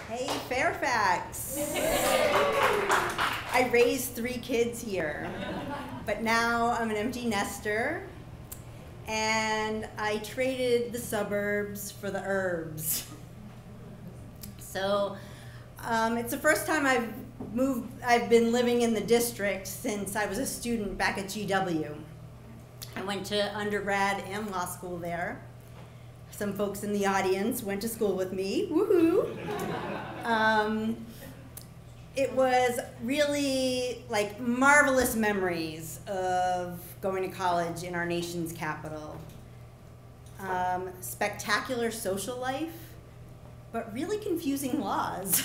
Hey, Fairfax. I raised 3 kids here, but now I'm an empty nester, and I traded the suburbs for the herbs. So it's the first time I've been living in the district since I was a student back at GW. I went to undergrad and law school there. Some folks in the audience went to school with me, woohoo. It was really like marvelous memories of going to college in our nation's capital. Spectacular social life, but really confusing laws.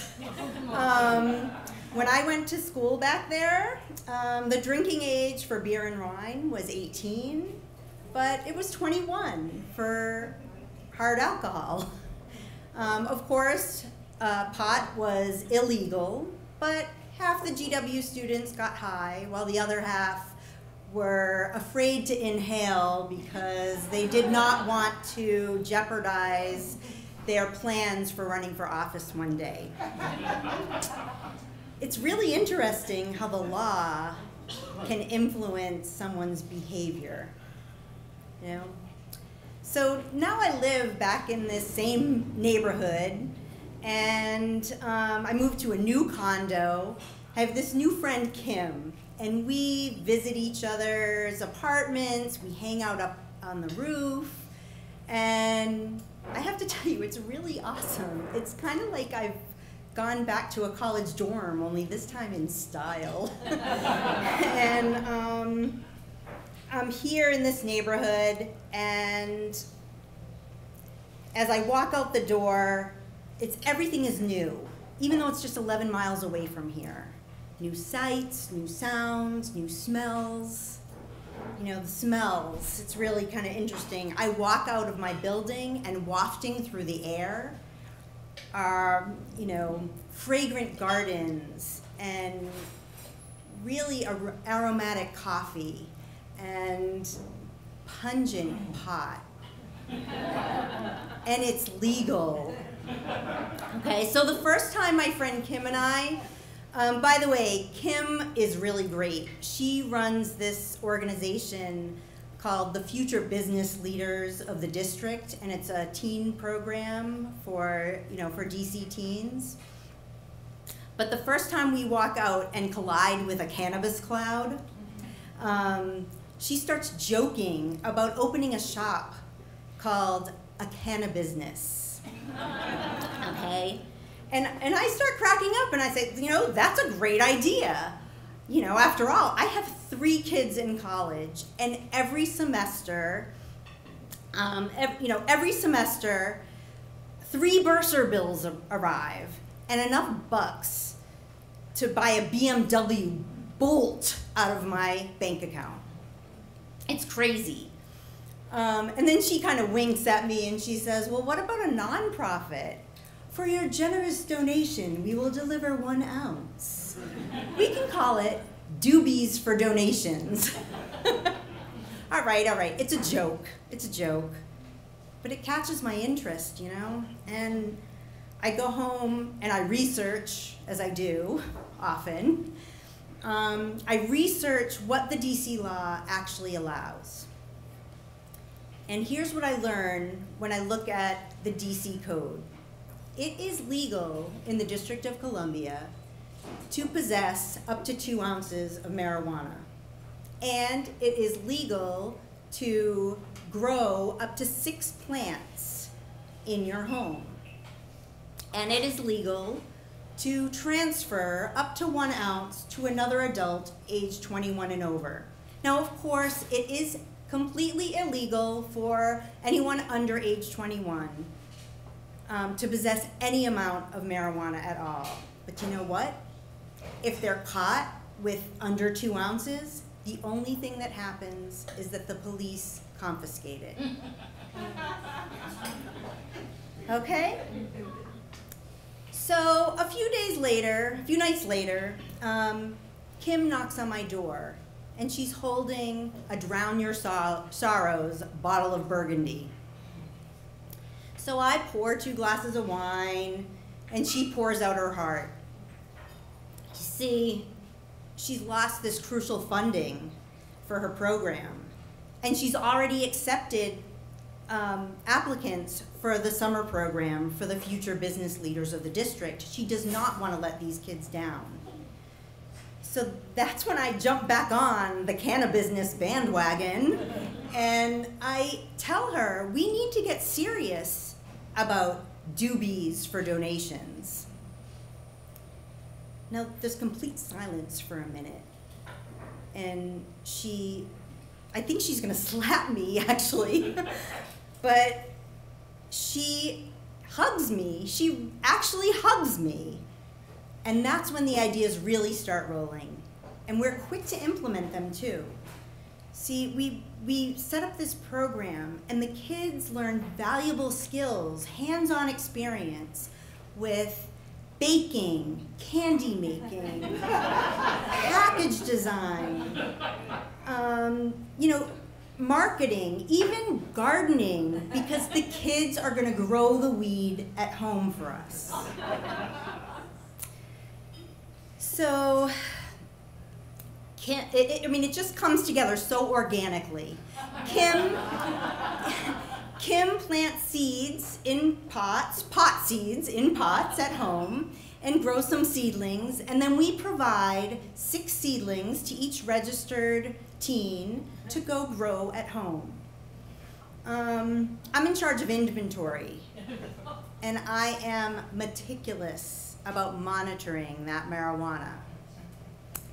When I went to school back there, the drinking age for beer and wine was 18, but it was 21 for hard alcohol. Of course, pot was illegal, but half the GW students got high, while the other half were afraid to inhale because they did not want to jeopardize their plans for running for office one day. It's really interesting how the law can influence someone's behavior, you know? So now I live back in this same neighborhood, and I moved to a new condo. I have this new friend, Kim, and we visit each other's apartments. We hang out up on the roof, and I have to tell you, it's really awesome. It's kind of like I've gone back to a college dorm, only this time in style. And I'm here in this neighborhood, and as I walk out the door, everything is new, even though it's just 11 miles away from here. New sights, new sounds, new smells. You know, the smells, it's really kind of interesting. I walk out of my building, and wafting through the air are, you know, fragrant gardens and really aromatic coffee and pungent pot. And it's legal. Okay, so the first time my friend Kim and I, by the way, Kim is really great. She runs this organization called the Future Business Leaders of the District, and it's a teen program for, you know, for DC teens. But the first time we walk out and collide with a cannabis cloud, she starts joking about opening a shop called a cannabusiness. Okay? And I start cracking up, and I say, you know, that's a great idea. You know, after all, I have 3 kids in college, and every semester, every semester, 3 bursar bills arrive, and enough bucks to buy a BMW Bolt out of my bank account. It's crazy. And then she kind of winks at me, and she says, well, what about a nonprofit? For your generous donation, we will deliver 1 ounce. We can call it Doobies for Donations. All right, it's a joke. It's a joke. But it catches my interest, you know? And I go home and I research, as I do often. I research what the DC law actually allows. And here's what I learn when I look at the DC code. It is legal in the District of Columbia to possess up to 2 ounces of marijuana. And it is legal to grow up to 6 plants in your home. And it is legal to transfer up to 1 ounce to another adult age 21 and over. Now, of course, it is completely illegal for anyone under age 21 to possess any amount of marijuana at all. But you know what? If they're caught with under 2 ounces, the only thing that happens is that the police confiscate it. Okay? So a few nights later, Kim knocks on my door, and she's holding a Drown Your Sorrows bottle of Burgundy. So I pour 2 glasses of wine, and she pours out her heart. You see, she's lost this crucial funding for her program, and she's already accepted applicants for the summer program for the future business leaders of the district. She does not want to let these kids down. So that's when I jump back on the cannabis bandwagon, and I tell her we need to get serious about doobies for donations. Now there's complete silence for a minute, and I think she's gonna slap me actually, but she hugs me. She actually hugs me. And that's when the ideas really start rolling. And we're quick to implement them too. See, we set up this program, and the kids learn valuable skills, hands-on experience with baking, candy making, package design, marketing, even gardening, because the kids are gonna grow the weed at home for us. So, it just comes together so organically. Kim plants seeds in pots, pot seeds in pots at home, and grows some seedlings, and then we provide 6 seedlings to each registered teen to go grow at home. I'm in charge of inventory, and I am meticulous about monitoring that marijuana.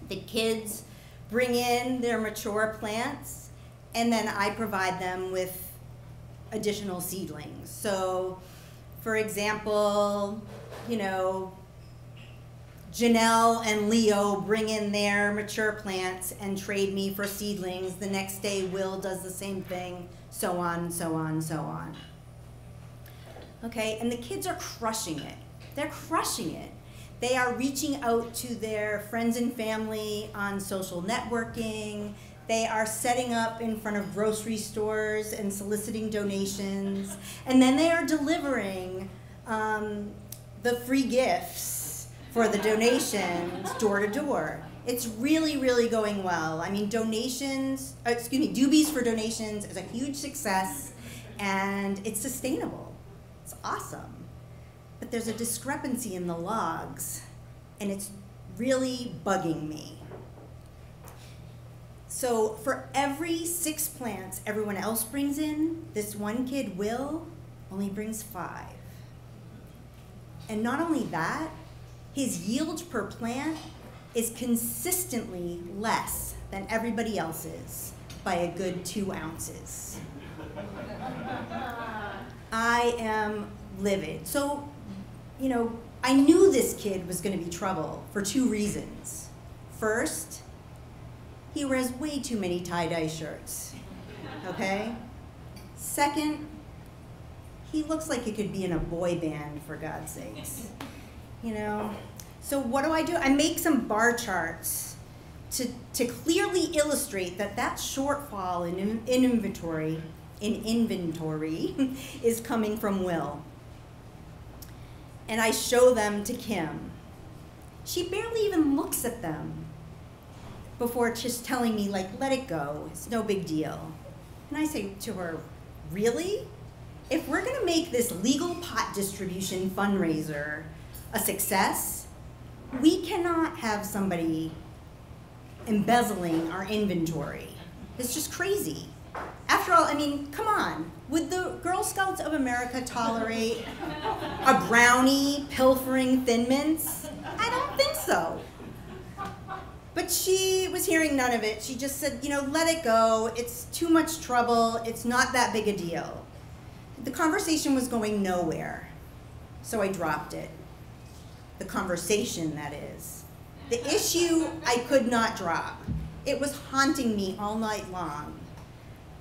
The kids bring in their mature plants, and then I provide them with additional seedlings. So, for example, Janelle and Leo bring in their mature plants and trade me for seedlings. The next day, Will does the same thing, so on, so on, so on. Okay, and the kids are crushing it. They're crushing it. They are reaching out to their friends and family on social networking. They are setting up in front of grocery stores and soliciting donations. And then they are delivering the free gifts for the donations door to door. It's really, really going well. I mean, doobies for donations is a huge success, and it's sustainable. It's awesome. But there's a discrepancy in the logs, and it's really bugging me. So for every 6 plants everyone else brings in, this one kid, Will, only brings 5. And not only that, his yield per plant is consistently less than everybody else's by a good 2 ounces. I am livid. So, I knew this kid was going to be trouble for 2 reasons. First, he wears way too many tie-dye shirts, okay? Second, he looks like he could be in a boy band, for God's sakes. So what do? I make some bar charts to clearly illustrate that shortfall in inventory is coming from Will. And I show them to Kim. She barely even looks at them before just telling me, let it go, it's no big deal. And I say to her, really? If we're gonna make this legal pot distribution fundraiser a success, we cannot have somebody embezzling our inventory. It's just crazy. After all, come on. Would the Girl Scouts of America tolerate a brownie pilfering Thin Mints? I don't think so. But she was hearing none of it. She just said, let it go. It's too much trouble. It's not that big a deal. The conversation was going nowhere, so I dropped it. The conversation, that is. The issue I could not drop. It was haunting me all night long.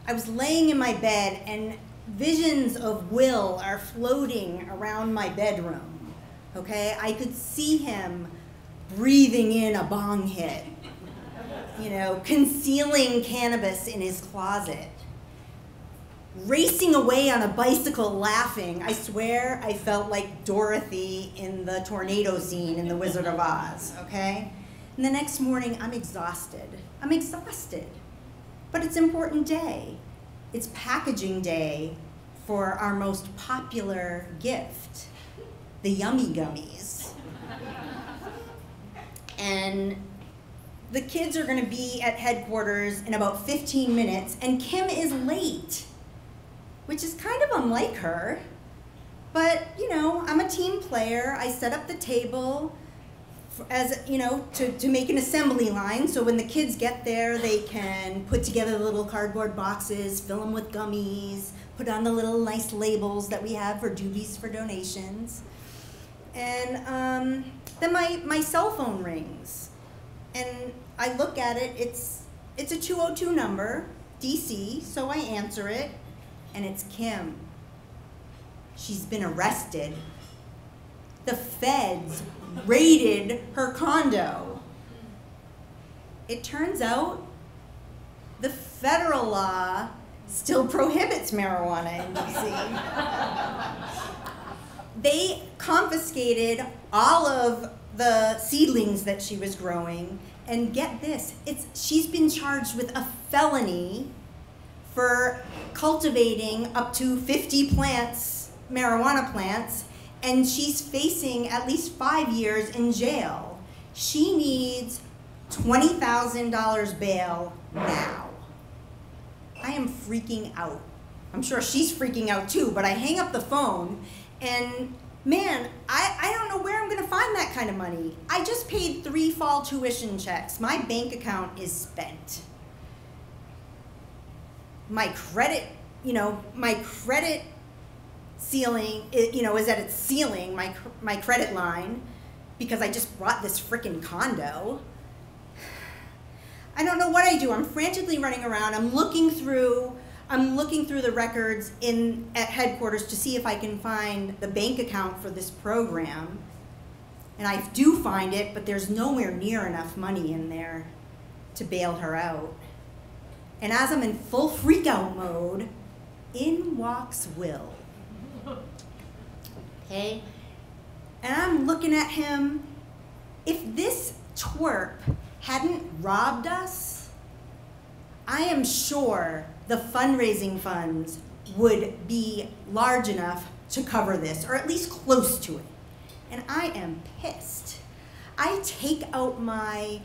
I was laying in my bed, and visions of Will are floating around my bedroom, okay? I could see him breathing in a bong hit, concealing cannabis in his closet. racing away on a bicycle laughing. I swear I felt like Dorothy in the tornado scene in The Wizard of Oz, okay? And the next morning, I'm exhausted. I'm exhausted. But it's an important day. It's packaging day for our most popular gift, the Yummy Gummies. And the kids are gonna be at headquarters in about 15 minutes, and Kim is late, which is kind of unlike her. But, you know, I'm a team player. I set up the table as, you know, to make an assembly line, so when the kids get there, they can put together the little cardboard boxes, fill them with gummies, put on the little nice labels that we have for doobies for donations. And then my cell phone rings. And I look at it, it's a 202 number, DC, so I answer it, and it's Kim. She's been arrested. The feds raided her condo. It turns out the federal law still prohibits marijuana in DC. They confiscated all of the seedlings that she was growing, and get this, she's been charged with a felony for cultivating up to 50 plants, marijuana plants, and she's facing at least 5 years in jail. She needs $20,000 bail now. I am freaking out. I'm sure she's freaking out too, but I hang up the phone, and man, I don't know where I'm gonna find that kind of money. I just paid 3 fall tuition checks. My bank account is spent. My credit, my credit ceiling, is at its ceiling, my credit line, because I just bought this frickin' condo. I don't know what I do. I'm frantically running around. I'm looking through the records at headquarters to see if I can find the bank account for this program. And I do find it, but there's nowhere near enough money in there to bail her out. And as I'm in full freak out mode, in walks Will. Okay? And I'm looking at him. If this twerp hadn't robbed us, I am sure the fundraising funds would be large enough to cover this, or at least close to it. And I am pissed. I take out my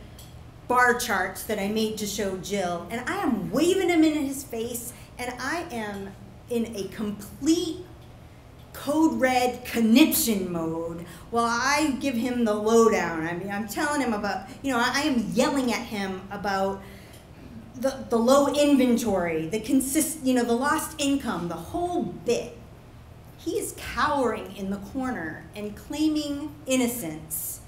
bar charts that I made to show Jill, and I am waving them in his face, and I am in a complete code red conniption mode while I give him the lowdown. I mean, I'm telling him about, I am yelling at him about the low inventory, the lost income, the whole bit. He is cowering in the corner and claiming innocence.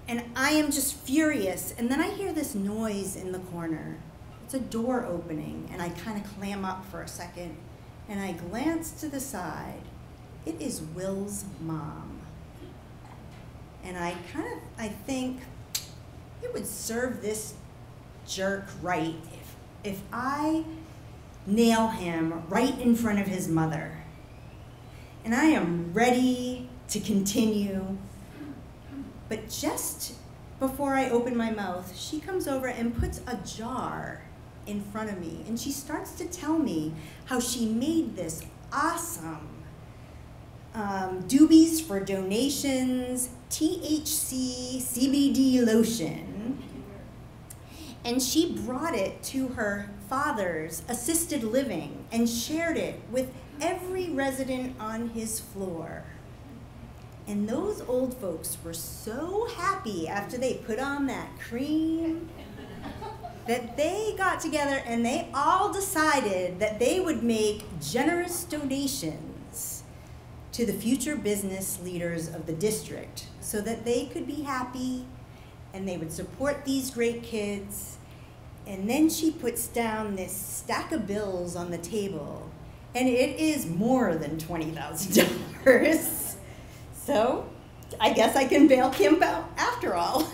And I am just furious. And then I hear this noise in the corner. It's a door opening, and I kind of clam up for a second, and I glance to the side. It is Will's mom. And I think it would serve this jerk right if I nail him right in front of his mother. And I am ready to continue. But just before I open my mouth, she comes over and puts a jar in front of me. And she starts to tell me how she made this awesome doobies for donations, THC CBD lotion. And she brought it to her father's assisted living and shared it with every resident on his floor. And those old folks were so happy after they put on that cream that they got together and they all decided that they would make generous donations to the future business leaders of the district so that they could be happy and they would support these great kids. And then she puts down this stack of bills on the table, and it is more than $20,000. So I guess I can bail Kim out after all.